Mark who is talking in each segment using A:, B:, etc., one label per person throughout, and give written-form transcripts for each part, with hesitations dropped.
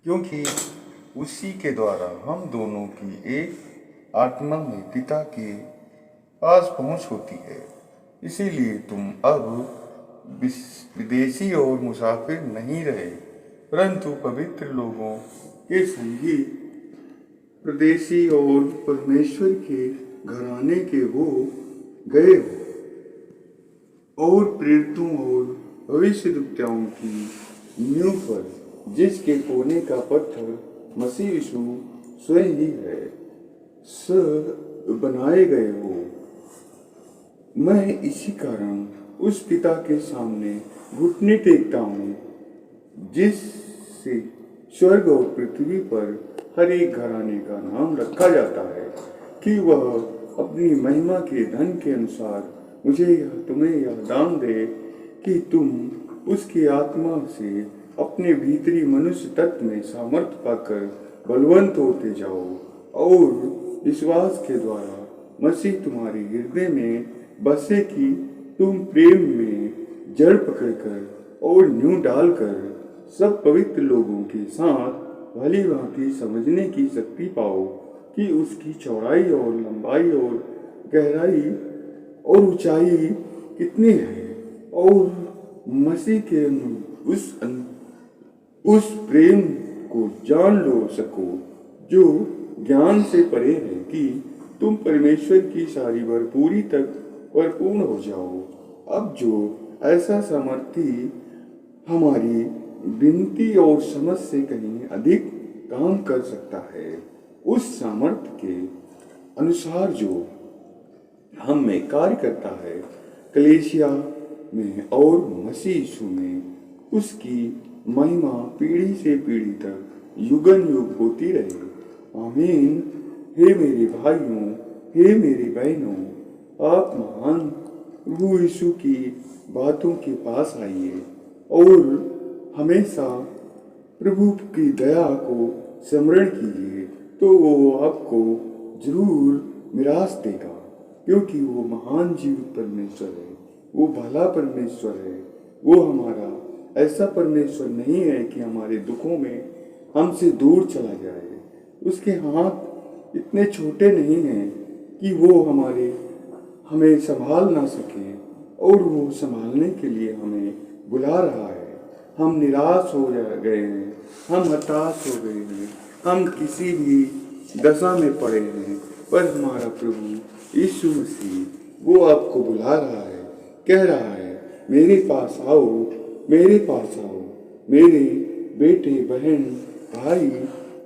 A: क्योंकि उसी के द्वारा हम दोनों की एक आत्मा में पिता के पास पहुंच होती है। इसीलिए तुम अब विदेशी और मुसाफिर नहीं रहे, परंतु पवित्र लोगों के संगी, प्रदेशी और परमेश्वर के घराने के हो गए हो, और प्रेरितों और भविष्यद्वक्ताओं की नींव पर, जिसके कोने का पत्थर मसीह यीशु स्वयं ही है, बनाए गए हो। मैं इसी कारण उस पिता के सामने घुटने टेकता हूँ, जिससे स्वर्ग और पृथ्वी पर हर एक घराने का नाम रखा जाता है, कि वह अपनी महिमा के धन के अनुसार मुझे तुम्हें यह दान दे कि तुम उसकी आत्मा से अपने भीतरी मनुष्य तत्व में सामर्थ्य पाकर बलवंत होते जाओ, और विश्वास के द्वारा मसीह तुम्हारे हृदय में बसे कि तुम प्रेम में जड़ पकड़कर और न्यू डालकर सब पवित्र लोगों के साथ भली भांति समझने की शक्ति पाओ कि उसकी चौड़ाई और लंबाई और गहराई और ऊंचाई कितनी है, और मसीह के उस प्रेम को जान लो सको जो ज्ञान से परे है, कि तुम परमेश्वर की सारी भरपूरी तक परिपूर्ण हो जाओ। अब जो ऐसा सामर्थी हमारी विनती और समझ से कहीं अधिक काम कर सकता है, उस सामर्थ्य के अनुसार जो हम में कार्य करता है, कलीसिया में और मसीह यीशु में उसकी महिमा पीढ़ी से पीढ़ी तक युगन युग होती रहे। आमीन। हे मेरे भाइयों, हे मेरी बहनों, आप महान प्रभु यीशु की बातों के पास आइए और हमेशा प्रभु की दया को स्मरण कीजिए, तो वो आपको जरूर मिरास देगा, क्योंकि वो महान जीवित परमेश्वर है, वो भला परमेश्वर है। वो हमारा ऐसा परमेश्वर नहीं है कि हमारे दुखों में हमसे दूर चला जाए। उसके हाथ इतने छोटे नहीं हैं कि वो हमें संभाल ना सके, और वो संभालने के लिए हमें बुला रहा है। हम निराश हो गए हैं, हम हताश हो गए हैं, हम किसी भी दशा में पड़े हैं, पर हमारा प्रभु यीशु मसीह वो आपको बुला रहा है, कह रहा है, मेरे पास आओ, मेरे पास आओ, मेरे बेटे बहन भाई,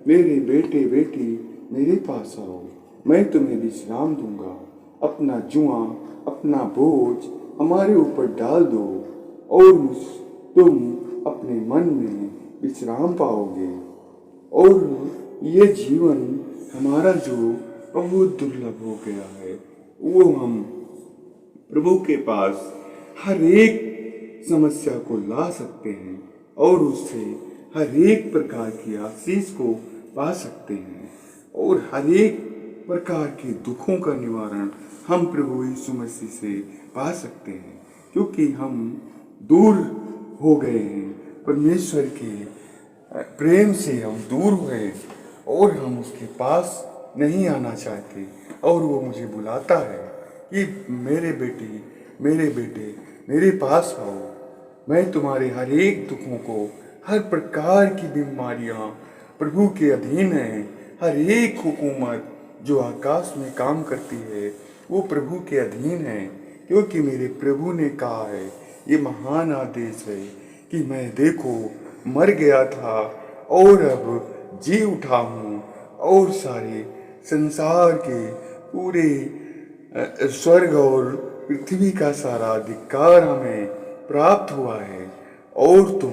A: मेरे बेटे बेटी, मेरे पास आओ, मैं तुम्हें विश्राम दूंगा। अपना जुआ, अपना बोझ हमारे ऊपर डाल दो, और तुम अपने मन में विश्राम पाओगे। और ये जीवन हमारा जो बहुत दुर्लभ हो गया है, वो हम प्रभु के पास हर एक समस्या को ला सकते हैं, और उससे हर एक प्रकार की आशीष को पा सकते हैं, और हर एक प्रकार के दुखों का निवारण हम प्रभु यीशु मसीह से पा सकते हैं, क्योंकि हम दूर हो गए हैं परमेश्वर के प्रेम से, हम दूर हुए और हम उसके पास नहीं आना चाहते। और वो मुझे बुलाता है कि मेरे बेटी, मेरे बेटे, मेरे पास आओ, मैं तुम्हारे हर एक दुखों को, हर प्रकार की बीमारियां प्रभु के अधीन है। हर एक हुकूमत जो आकाश में काम करती है, वो प्रभु के अधीन है, क्योंकि मेरे प्रभु ने कहा है, ये महान आदेश है कि मैं देखो मर गया था और अब जी उठा हूँ, और सारे संसार के पूरे स्वर्ग और पृथ्वी का सारा अधिकार हमें प्राप्त हुआ है। और तुम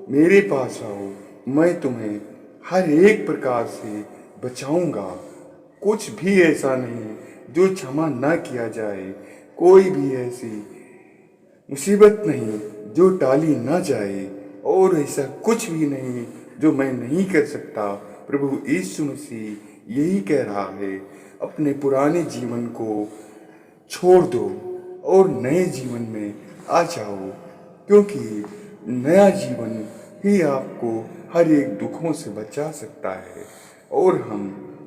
A: मेरे पास आओ, मैं तुम्हें हर एक प्रकार से बचाऊंगा। कुछ भी ऐसा नहीं जो क्षमा न किया जाए, कोई भी ऐसी मुसीबत नहीं जो टाली न जाए, और ऐसा कुछ भी नहीं जो मैं नहीं कर सकता। प्रभु यीशु मसीह यही कह रहा है, अपने पुराने जीवन को छोड़ दो और नए जीवन में आ जाओ, क्योंकि नया जीवन ही आपको हर एक दुखों से बचा सकता है। और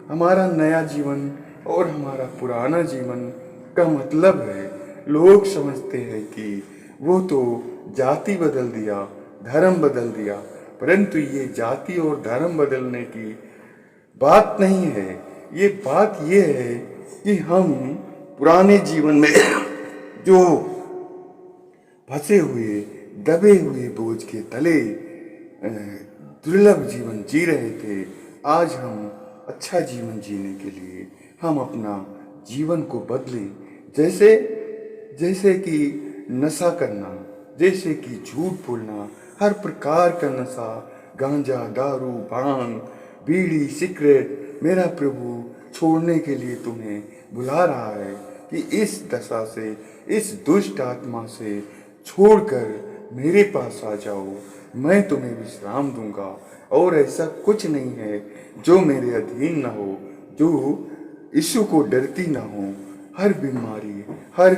A: हमारा नया जीवन और हमारा पुराना जीवन का मतलब है, लोग समझते हैं कि वो तो जाति बदल दिया, धर्म बदल दिया, परंतु ये जाति और धर्म बदलने की बात नहीं है। ये बात ये है कि हम पुराने जीवन में जो फंसे हुए, दबे हुए बोझ के तले दुर्लभ जीवन जी रहे थे, आज हम अच्छा जीवन जीने के लिए हम अपना जीवन को बदलें। जैसे जैसे कि नशा करना, जैसे कि झूठ बोलना, हर प्रकार का नशा, गांजा, दारू, भांग, बीड़ी, सिगरेट, मेरा प्रभु छोड़ने के लिए तुम्हें बुला रहा है कि इस दशा से, इस दुष्ट आत्मा से छोड़कर मेरे पास आ जाओ, मैं तुम्हें विश्राम दूंगा। और ऐसा कुछ नहीं है जो मेरे अधीन ना हो, जो यीशु को डरती ना हो। हर बीमारी, हर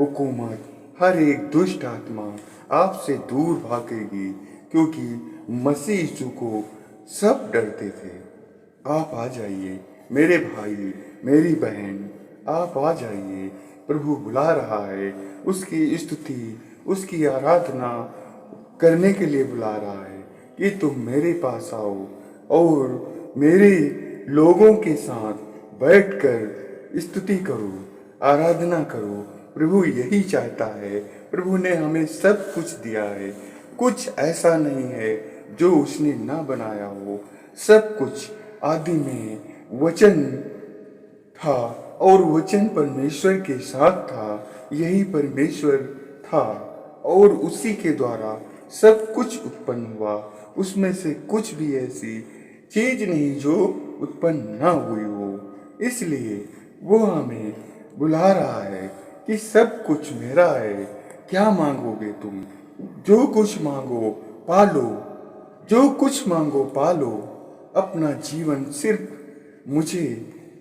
A: हुकूमत, हर एक दुष्ट आत्मा आपसे दूर भागेगी, क्योंकि मसीह यीशु को सब डरते थे। आप आ जाइए मेरे भाई, मेरी बहन, आप आ जाइए। प्रभु बुला रहा है, उसकी स्तुति, उसकी आराधना करने के लिए बुला रहा है कि तुम मेरे पास आओ और मेरे लोगों के साथ बैठकर स्तुति करो, आराधना करो। प्रभु यही चाहता है। प्रभु ने हमें सब कुछ दिया है, कुछ ऐसा नहीं है जो उसने ना बनाया हो। सब कुछ आदि में वचन था और वचन परमेश्वर के साथ था, यही परमेश्वर था और उसी के द्वारा सब कुछ उत्पन्न हुआ। उसमें से कुछ भी ऐसी चीज नहीं जो उत्पन्न ना हुई हो। इसलिए वो हमें बुला रहा है कि सब कुछ मेरा है, क्या मांगोगे तुम? जो कुछ मांगो पालो, जो कुछ मांगो पालो। अपना जीवन सिर्फ मुझे,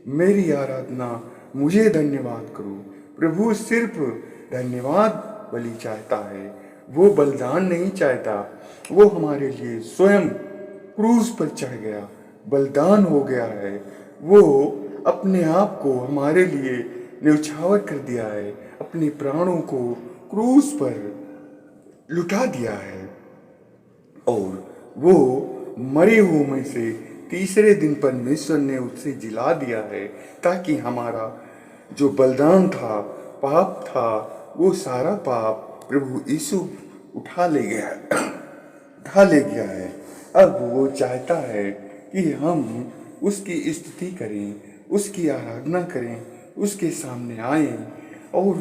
A: मेरी आराधना, मुझे धन्यवाद करो। प्रभु सिर्फ धन्यवाद बलि चाहता है, वो बलिदान नहीं चाहता। वो हमारे लिए स्वयं क्रूस पर चढ़ गया, बलिदान हो गया है। वो अपने आप को हमारे लिए न्यौछावर कर दिया है, अपने प्राणों को क्रूस पर लुटा दिया है और वो मरे हुए में से तीसरे दिन परमेश्वर ने उससे जिला दिया है, ताकि हमारा जो बलिदान था, पाप था, वो सारा पाप प्रभु यीशु उठा ले गया है। अब वो चाहता है कि हम उसकी स्तुति करें, उसकी आराधना करें, उसके सामने आए और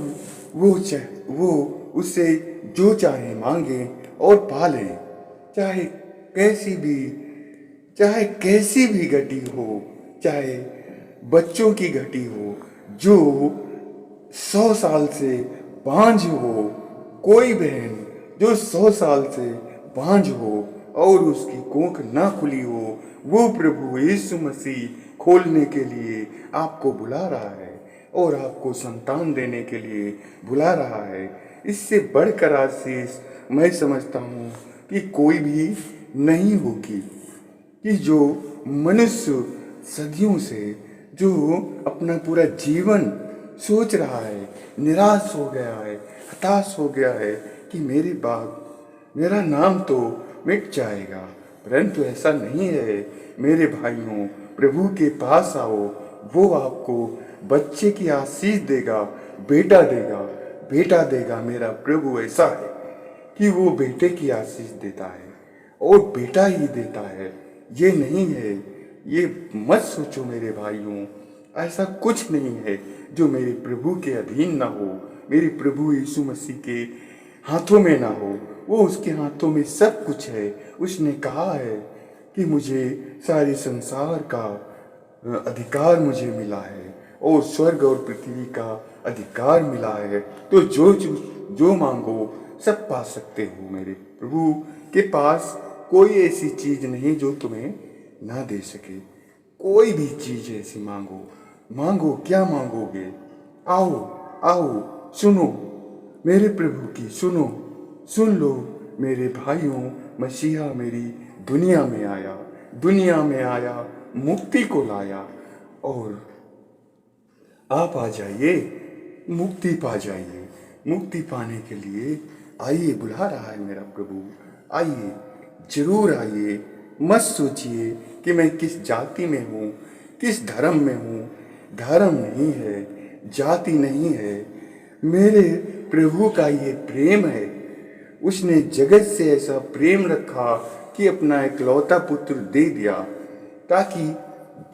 A: वो उससे जो चाहे मांगे और पाले। चाहे कैसी भी घटी हो, चाहे बच्चों की घटी हो, जो 100 साल से बांझ हो, कोई बहन जो 100 साल से बांझ हो और उसकी कोख ना खुली हो, वो प्रभु यीशु मसीह खोलने के लिए आपको बुला रहा है और आपको संतान देने के लिए बुला रहा है। इससे बढ़कर आशीष मैं समझता हूँ कि कोई भी नहीं होगी, कि जो मनुष्य सदियों से जो अपना पूरा जीवन सोच रहा है, निराश हो गया है, हताश हो गया है कि मेरा नाम तो मिट जाएगा, परंतु ऐसा नहीं है। मेरे भाइयों, प्रभु के पास आओ, वो आपको बच्चे की आशीष देगा, बेटा देगा। मेरा प्रभु ऐसा है कि वो बेटे की आशीष देता है और बेटा ही देता है। ये नहीं है, ये मत सोचो मेरे भाइयों, ऐसा कुछ नहीं है जो मेरे प्रभु के अधीन ना हो, मेरे प्रभु यीशु मसीह के हाथों में ना हो। वो उसके हाथों में सब कुछ है। उसने कहा है कि मुझे सारे संसार का अधिकार मुझे मिला है और स्वर्ग और पृथ्वी का अधिकार मिला है। तो जो मांगो सब पा सकते हो। मेरे प्रभु के पास कोई ऐसी चीज नहीं जो तुम्हें ना दे सके। कोई भी चीज ऐसी मांगो, क्या मांगोगे? आओ सुनो मेरे प्रभु की, सुन लो मेरे भाइयों, मसीहा मेरी दुनिया में आया, दुनिया में आया, मुक्ति को लाया। और आप आ जाइए, मुक्ति पा जाइए। मुक्ति पाने के लिए आइए, बुला रहा है मेरा प्रभु। आइए, जरूर आइए। मत सोचिए कि मैं किस जाति में हूँ, किस धर्म में हूँ। धर्म नहीं है, जाति नहीं है, मेरे प्रभु का ये प्रेम है। उसने जगत से ऐसा प्रेम रखा कि अपना इकलौता पुत्र दे दिया, ताकि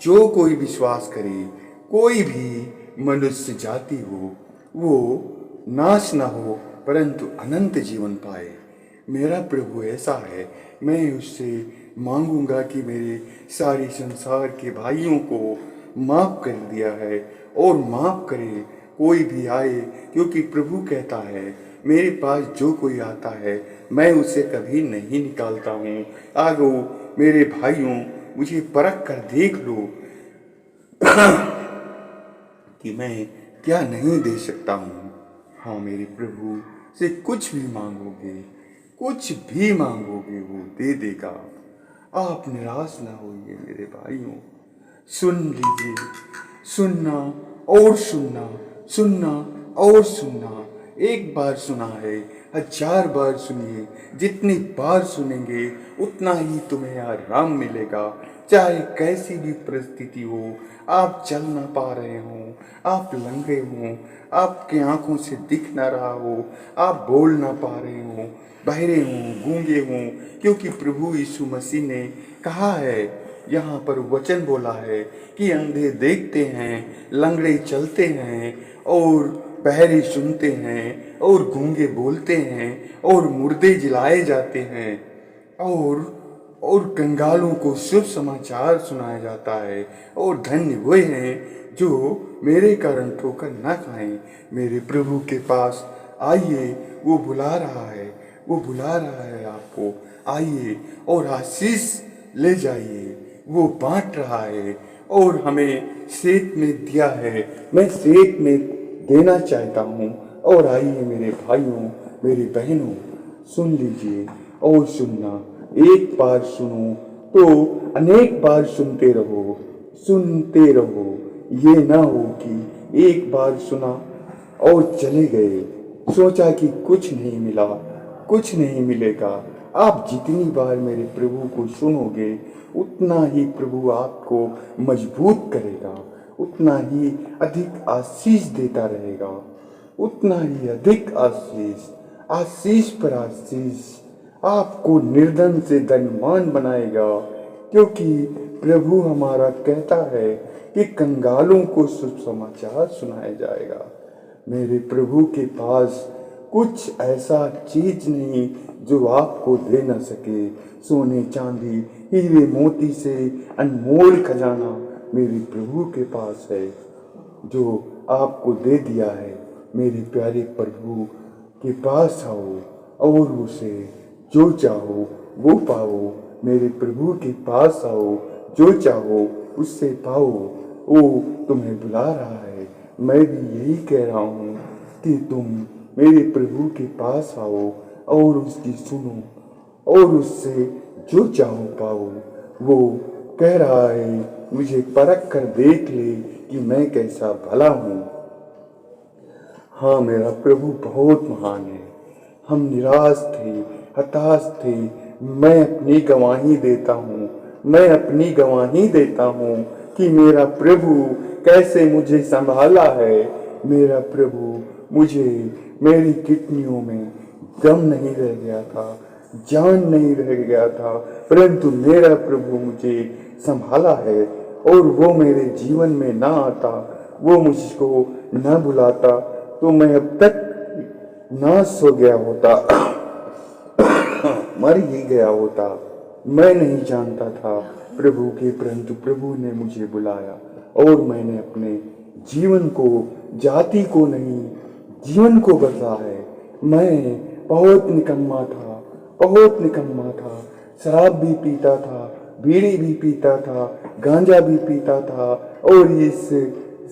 A: जो कोई विश्वास करे, कोई भी मनुष्य जाति हो, वो नाश न हो परंतु अनंत जीवन पाए। मेरा प्रभु ऐसा है, मैं उससे मांगूंगा कि मेरे सारे संसार के भाइयों को माफ़ कर दिया है और माफ़ करे कोई भी आए, क्योंकि प्रभु कहता है मेरे पास जो कोई आता है मैं उसे कभी नहीं निकालता हूँ। आगो मेरे भाइयों, मुझे परख कर देख लो कि मैं क्या नहीं दे सकता हूँ। हाँ, मेरे प्रभु से कुछ भी मांगोगे, कुछ भी मांगोगे वो दे देगा। आप निराश ना होइए मेरे भाइयों। सुन लीजिए, सुनना और सुनना, सुनना और सुनना। एक बार सुना है, 1000 बार सुनिए। जितनी बार सुनेंगे उतना ही तुम्हें आराम मिलेगा। चाहे कैसी भी परिस्थिति हो, आप चल ना पा रहे हो, आप लंगड़े हो, आपकी आंखों से दिख ना रहा हो, आप बोल ना पा रहे हो, बहरे हों, गूंगे हों, क्योंकि प्रभु यीशु मसीह ने कहा है, यहाँ पर वचन बोला है कि अंधे देखते हैं, लंगड़े चलते हैं और बहरे सुनते हैं और गूंगे बोलते हैं और मुर्दे जिलाए जाते हैं और कंगालों को शुभ समाचार सुनाया जाता है। और धन्य वे हैं जो मेरे कारण ठोकर न खाएं। मेरे प्रभु के पास आइए, वो बुला रहा है, वो बुला रहा है आपको। आइए और आशीष ले जाइए। वो बांट रहा है और हमें सेठ में दिया है, मैं सेठ में देना चाहता हूँ। और आइए मेरे भाइयों, मेरी बहनों, सुन लीजिए और सुनना। एक बार सुनो तो अनेक बार सुनते रहो, सुनते रहो। ये ना हो कि एक बार सुना और चले गए, सोचा कि कुछ नहीं मिला, कुछ नहीं मिलेगा। आप जितनी बार मेरे प्रभु को सुनोगे उतना ही प्रभु आपको मजबूत करेगा, उतना ही अधिक आशीष देता रहेगा, उतना ही अधिक आशीष, आशीष पर आशीष आपको निर्धन से धनवान बनाएगा। क्योंकि प्रभु हमारा कहता है कि कंगालों को शुभ समाचार सुनाया जाएगा। मेरे प्रभु के पास कुछ ऐसा चीज नहीं जो आपको दे न सके। सोने चांदी हीरे मोती से अनमोल खजाना मेरे प्रभु के पास है जो आपको दे दिया है। मेरे प्यारे प्रभु के पास आओ और उसे जो चाहो वो पाओ। मेरे प्रभु के पास आओ, जो चाहो उससे पाओ। वो तुम्हें बुला रहा है। मैं भी यही कह रहा हूँ कि तुम मेरे प्रभु के पास आओ और उसकी सुनो और उससे जो चाहो पाओ। वो कह रहा है मुझे परख कर देख ले कि मैं कैसा भला हूँ। हाँ, मेरा प्रभु बहुत महान है। हम निराश थे, हताश थे। मैं अपनी गवाही देता हूँ, मैं अपनी गवाही देता हूँ कि मेरा प्रभु कैसे मुझे संभाला है। मेरा प्रभु मुझे, मेरी किडनियों में दम नहीं रह गया था, जान नहीं रह गया था, परंतु मेरा प्रभु मुझे संभाला है। और वो मेरे जीवन में ना आता, वो मुझको ना बुलाता तो मैं अब तक नाश हो गया होता, मर ही गया होता। मैं नहीं जानता था प्रभु के, परंतु प्रभु ने मुझे बुलाया और मैंने अपने जीवन को, जाति को नहीं, जीवन को बदला है। मैं बहुत निकम्मा था, बहुत निकम्मा था। शराब भी पीता था, बीड़ी भी पीता था, गांजा भी पीता था। और इस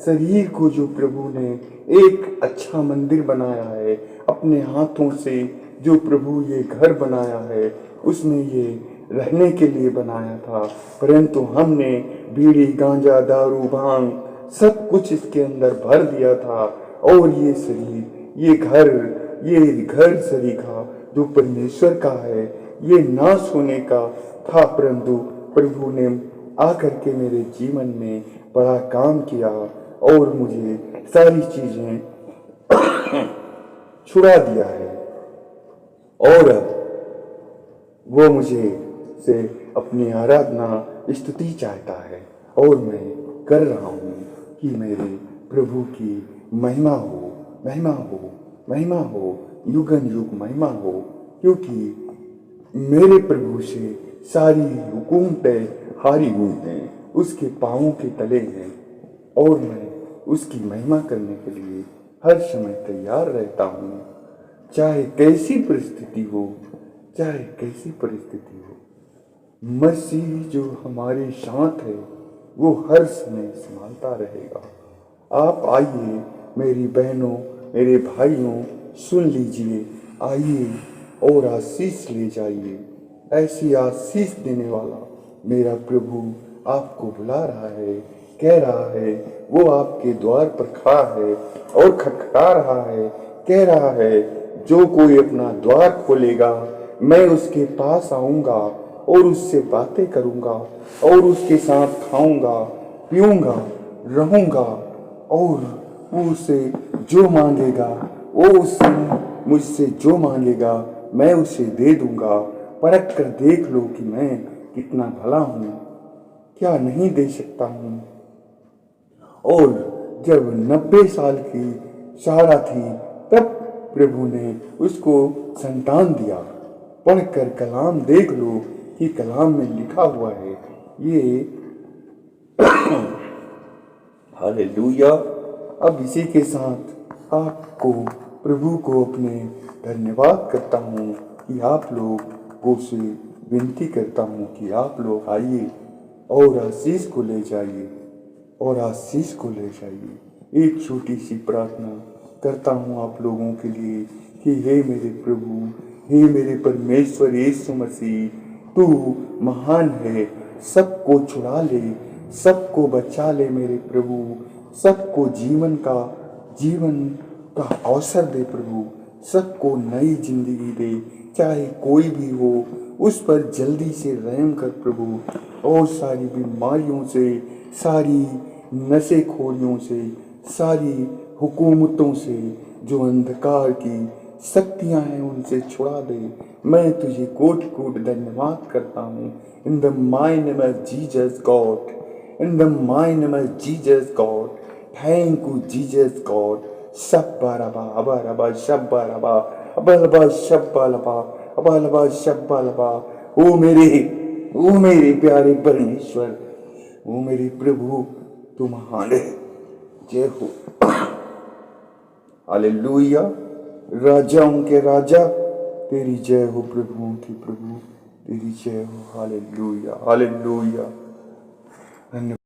A: शरीर को जो प्रभु ने एक अच्छा मंदिर बनाया है अपने हाथों से, जो प्रभु ये घर बनाया है उसने ये रहने के लिए बनाया था, परंतु हमने बीड़ी, गांजा, दारू, भांग सब कुछ इसके अंदर भर दिया था। और ये शरीर, ये घर सरीखा जो परमेश्वर का है, ये नाश होने का था, परंतु प्रभु ने आकर के मेरे जीवन में बड़ा काम किया और मुझे सारी चीजें छुड़ा दिया है। और अब वो मुझे से अपनी आराधना स्तुति चाहता है और मैं कर रहा हूँ कि मेरे प्रभु की महिमा हो, महिमा हो, महिमा हो, युगन युग महिमा हो, क्योंकि मेरे प्रभु से सारी हुकूमतें हारी हुई हैं, उसके पाँवों के तले हैं और मैं उसकी महिमा करने के लिए हर समय तैयार रहता हूँ, चाहे कैसी परिस्थिति हो, चाहे कैसी परिस्थिति हो। मसीह जो हमारे साथ है वो हर समय संभालता रहेगा। आप आइए मेरी बहनों, मेरे भाइयों, सुन लीजिए, आइए और आशीष ले जाइए। ऐसी आशीष देने वाला मेरा प्रभु आपको बुला रहा है, कह रहा है, वो आपके द्वार पर खड़ा है और खटखटा रहा है, कह रहा है, जो कोई अपना द्वार खोलेगा मैं उसके पास आऊँगा और उससे बातें करूँगा और उसके साथ खाऊँगा, पीऊँगा, रहूँगा और उससे जो मांगेगा वो उससे मुझसे जो मांगेगा मैं उसे दे दूँगा। परख कर देख लो कि मैं कितना भला हूँ, क्या नहीं दे सकता हूँ। और जब 90 साल की सारा थी तब प्रभु ने उसको संतान दिया। पढ़कर कलाम देख लो कि कलाम में लिखा हुआ है ये हालेलुया। अब इसी के साथ आपको, प्रभु को अपने धन्यवाद करता हूँ कि आप लोगों से विनती करता हूँ कि आप लोग आइए और आशीष को ले जाइए और आशीष को ले जाइए। एक छोटी सी प्रार्थना करता हूँ आप लोगों के लिए कि हे मेरे प्रभु, हे मेरे परमेश्वर यीशु मसीह, तू महान है, सबको छुड़ा ले, सबको बचा ले मेरे प्रभु, सबको जीवन का अवसर दे प्रभु, सबको नई जिंदगी दे, चाहे कोई भी हो उस पर जल्दी से रहम कर प्रभु। और सारी बीमारियों से, सारी नशेखोरियों से, सारी हुकूमतों से, जो अंधकार की शक्तियां हैं उनसे छुड़ा दे। मैं तुझे कोटि कोटि धन्यवाद करता हूँ। In the my name of Jesus God, in the my name of Jesus God, thank you Jesus God. शब्बा रबा अबा रबा शब्बा रबा अबा शब्बा लबा अबा शब्बा लबा। ओ मेरे प्यारे परमेश्वर, ओ मेरे प्रभु, तुम महान है, जय हो। हालेलुया। राजाओं के राजा तेरी जय हो, प्रभुओं की प्रभु तेरी जय हो। Hallelujah, hallelujah. धन्यवाद।